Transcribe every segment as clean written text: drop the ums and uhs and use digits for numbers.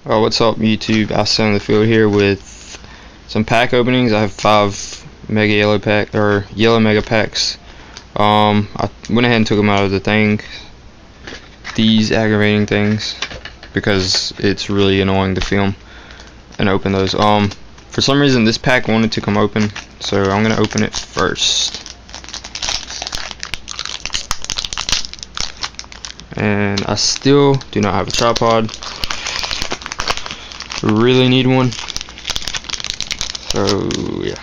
What's up, YouTube? Austin in the field here with some pack openings. I have 5 mega yellow pack or yellow mega packs. I went ahead and took them out of the thing. These aggravating things, because it's really annoying to film and open those. For some reason this pack wanted to come open, so I'm gonna open it first. And I still do not have a tripod. Really need one. So yeah,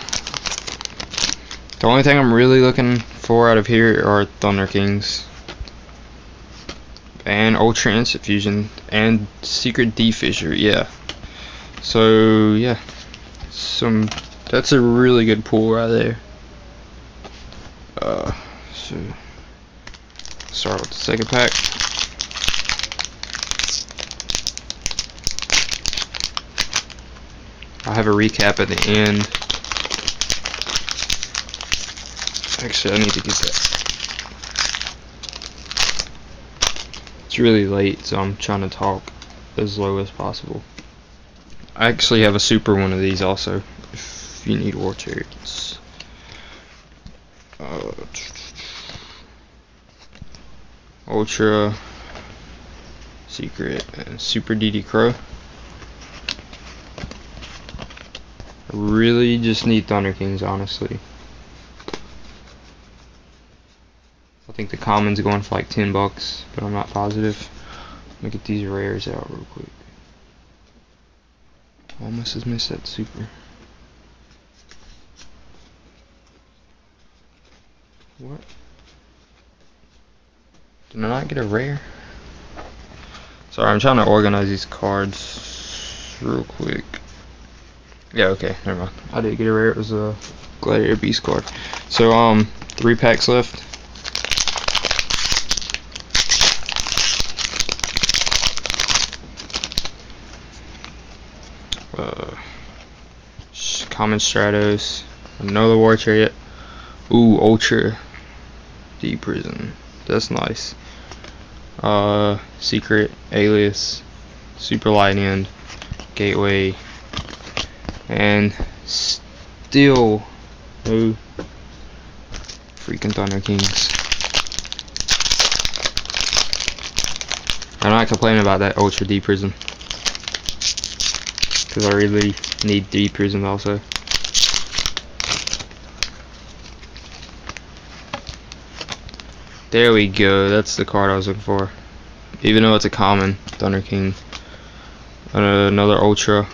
the only thing I'm really looking for out of here are Thunder Kings and Ultra Instant Fusion and Secret D Fissure. Yeah, so yeah, that's a really good pull right there. So start with the second pack. I have a recap at the end. Actually, I need to get that. It's really late, so I'm trying to talk as low as possible. I actually have a super one of these also, if you need War Chariots. Ultra, Secret, and Super DD Crow. Really just need Thunder Kings, honestly. I think the common's going for like $10, but I'm not positive. Let me get these rares out real quick. Almost has missed that super. What? Did I not get a rare? Sorry, I'm trying to organize these cards real quick. Yeah, okay, never mind. I did get a rare. It was a Gladiator Beast card. So 3 packs left. Common Stratos, another War Chariot. Ooh, Ultra D Prison. That's nice. Secret, Alias, Super Light End, Gateway, and still no freaking Thunder Kings. I'm not complaining about that Ultra D Prism, because I really need D Prism also. There we go, that's the card I was looking for. Even though it's a common, Thunder King. Another Ultra.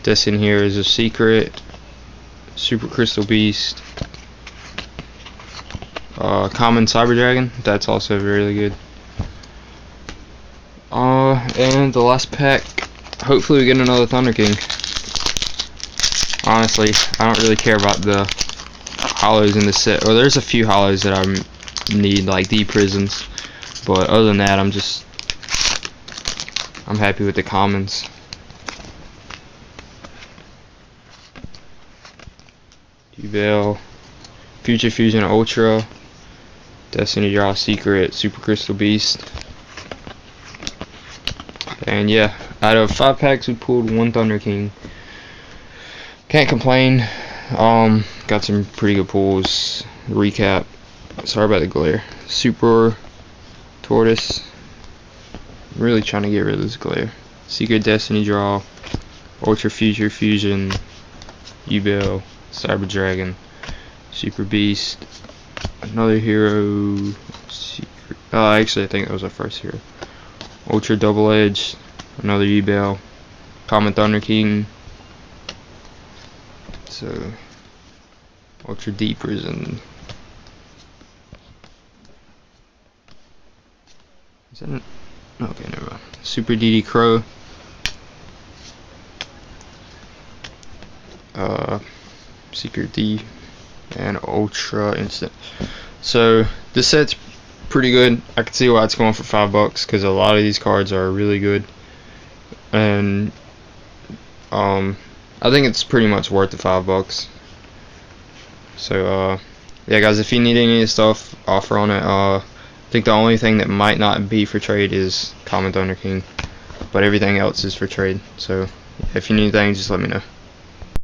This in here is a Secret, Super Crystal Beast, common Cyber Dragon. That's also really good. And the last pack, hopefully we get another Thunder King. Honestly, I don't really care about the hollows in the set. Or there's a few hollows that I need, like D Prisms, but other than that, I'm happy with the commons. Yubel, Future Fusion Ultra, Destiny Draw Secret, Super Crystal Beast. And yeah, out of 5 packs we pulled 1 Thunder King. Can't complain. Got some pretty good pulls. Recap. Sorry about the glare. Super Tortoise. I'm really trying to get rid of this glare. Secret Destiny Draw, Ultra Future Fusion, Yubel, Cyber Dragon, Super Beast, another hero, Secret. Actually, I think that was our first hero. Ultra Double Edge, another Yubel, Common Thunder King. So, Ultra D Prison. Is that an, okay, never mind. Super DD Crow. Secret D, and Ultra Instant. So this set's pretty good. I can see why it's going for $5, because a lot of these cards are really good, and I think it's pretty much worth the $5. So yeah, guys, if you need any of this stuff, offer on it. I think the only thing that might not be for trade is Common Thunder King. but everything else is for trade. So if you need anything, just let me know.